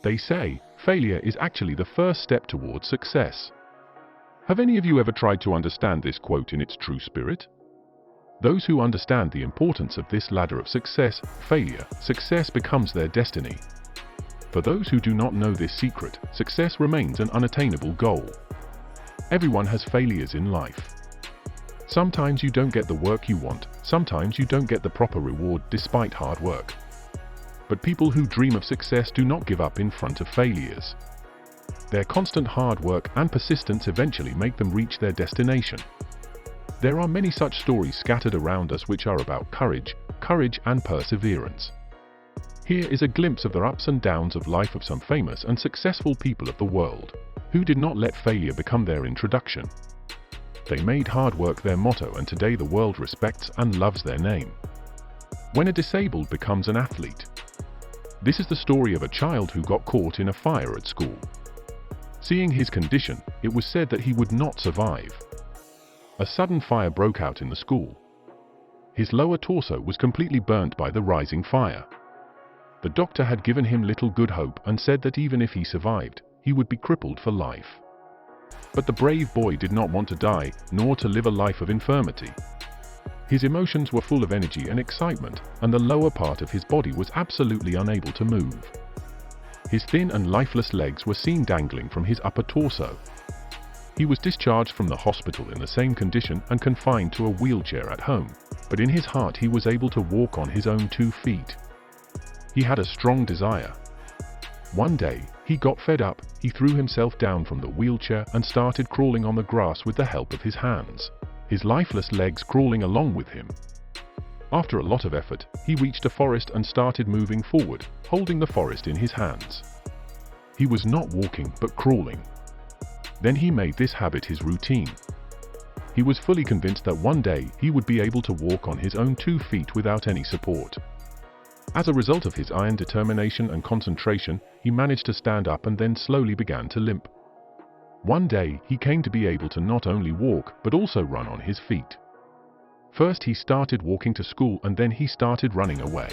They say, failure is actually the first step towards success. Have any of you ever tried to understand this quote in its true spirit? Those who understand the importance of this ladder of success, success becomes their destiny. For those who do not know this secret, success remains an unattainable goal. Everyone has failures in life. Sometimes you don't get the work you want, sometimes you don't get the proper reward despite hard work. But people who dream of success do not give up in front of failures. Their constant hard work and persistence eventually make them reach their destination. There are many such stories scattered around us which are about courage and perseverance. Here is a glimpse of the ups and downs of life of some famous and successful people of the world, who did not let failure become their introduction. They made hard work their motto, and today the world respects and loves their name. When a disabled becomes an athlete. This is the story of a child who got caught in a fire at school. Seeing his condition, it was said that he would not survive. A sudden fire broke out in the school. His lower torso was completely burnt by the rising fire. The doctor had given him little good hope and said that even if he survived, he would be crippled for life. But the brave boy did not want to die, nor to live a life of infirmity. His emotions were full of energy and excitement, and the lower part of his body was absolutely unable to move. His thin and lifeless legs were seen dangling from his upper torso. He was discharged from the hospital in the same condition and confined to a wheelchair at home, but in his heart he was able to walk on his own 2 feet. He had a strong desire. One day, he got fed up, he threw himself down from the wheelchair and started crawling on the grass with the help of his hands, his lifeless legs crawling along with him. After a lot of effort, he reached a forest and started moving forward, holding the forest in his hands. He was not walking but crawling. Then he made this habit his routine. He was fully convinced that one day he would be able to walk on his own 2 feet without any support. As a result of his iron determination and concentration, he managed to stand up and then slowly began to limp. One day, he came to be able to not only walk but also run on his feet. First he started walking to school and then he started running away.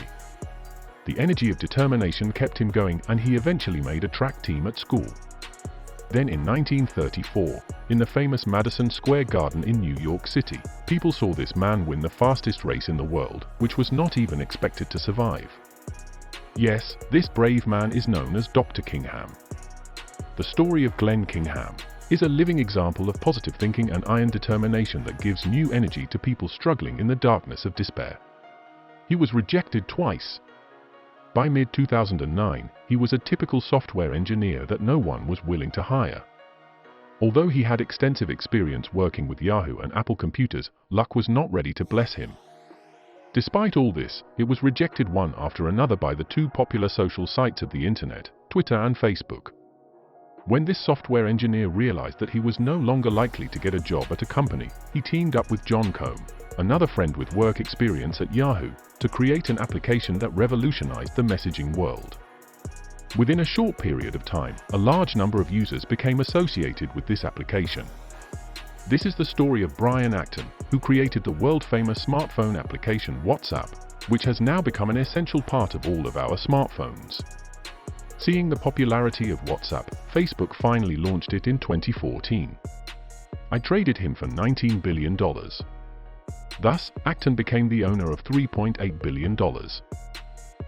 The energy of determination kept him going and he eventually made a track team at school. Then in 1934, in the famous Madison Square Garden in New York City, people saw this man win the fastest race in the world, which was not even expected to survive. Yes, this brave man is known as Dr. Kingham. The story of Glenn Kingham is a living example of positive thinking and iron determination that gives new energy to people struggling in the darkness of despair. He was rejected twice. By mid-2009, he was a typical software engineer that no one was willing to hire. Although he had extensive experience working with Yahoo and Apple computers, luck was not ready to bless him. Despite all this, it was rejected one after another by the 2 popular social sites of the internet, Twitter and Facebook. When this software engineer realized that he was no longer likely to get a job at a company, he teamed up with John Combe, another friend with work experience at Yahoo, to create an application that revolutionized the messaging world. Within a short period of time, a large number of users became associated with this application. This is the story of Brian Acton, who created the world-famous smartphone application WhatsApp, which has now become an essential part of all of our smartphones. Seeing the popularity of WhatsApp, Facebook finally launched it in 2014. I traded him for $19 billion. Thus, Acton became the owner of $3.8 billion.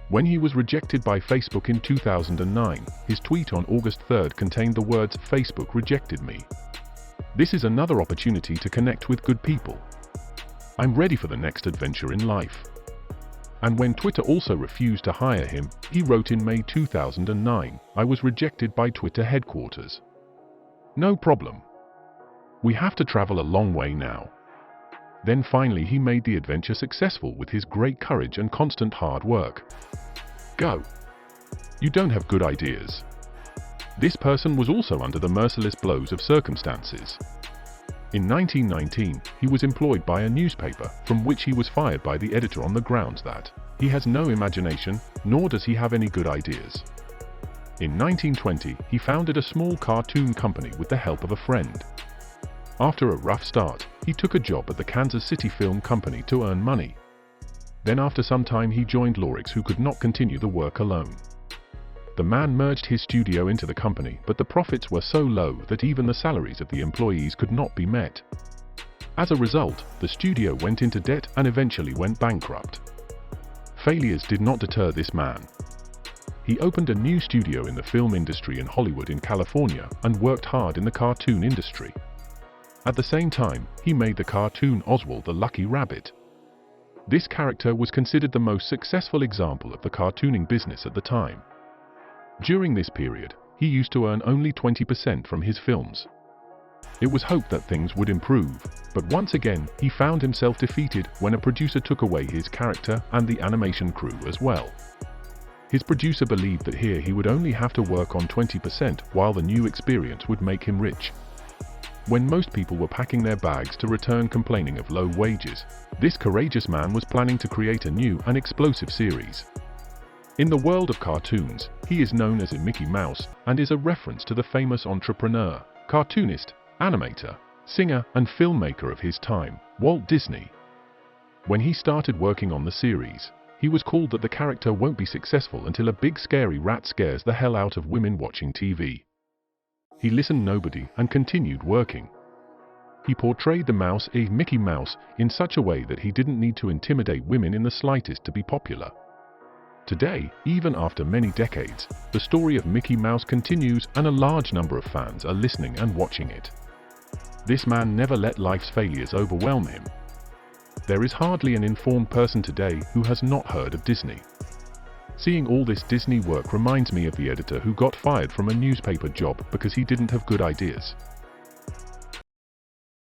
When he was rejected by Facebook in 2009, his tweet on August 3 contained the words, "Facebook rejected me. This is another opportunity to connect with good people. I'm ready for the next adventure in life." And when Twitter also refused to hire him, he wrote in May 2009, "I was rejected by Twitter headquarters. No problem. We have to travel a long way now." Then finally he made the adventure successful with his great courage and constant hard work. Go! You don't have good ideas. This person was also under the merciless blows of circumstances. In 1919, he was employed by a newspaper, from which he was fired by the editor on the grounds that he has no imagination, nor does he have any good ideas. In 1920, he founded a small cartoon company with the help of a friend. After a rough start, he took a job at the Kansas City Film Company to earn money. Then after some time he joined Lorix, who could not continue the work alone. The man merged his studio into the company, but the profits were so low that even the salaries of the employees could not be met. As a result, the studio went into debt and eventually went bankrupt. Failures did not deter this man. He opened a new studio in the film industry in Hollywood in California and worked hard in the cartoon industry. At the same time, he made the cartoon Oswald the Lucky Rabbit. This character was considered the most successful example of the cartooning business at the time. During this period, he used to earn only 20% from his films. It was hoped that things would improve, but once again, he found himself defeated when a producer took away his character and the animation crew as well. His producer believed that here he would only have to work on 20% while the new experience would make him rich. When most people were packing their bags to return complaining of low wages, this courageous man was planning to create a new and explosive series. In the world of cartoons, he is known as a Mickey Mouse and is a reference to the famous entrepreneur, cartoonist, animator, singer, and filmmaker of his time, Walt Disney. When he started working on the series, he was called that the character won't be successful until a big scary rat scares the hell out of women watching TV. He listened nobody and continued working. He portrayed the mouse, a Mickey Mouse, in such a way that he didn't need to intimidate women in the slightest to be popular. Today, even after many decades, the story of Mickey Mouse continues and a large number of fans are listening and watching it. This man never let life's failures overwhelm him. There is hardly an informed person today who has not heard of Disney. Seeing all this Disney work reminds me of the editor who got fired from a newspaper job because he didn't have good ideas.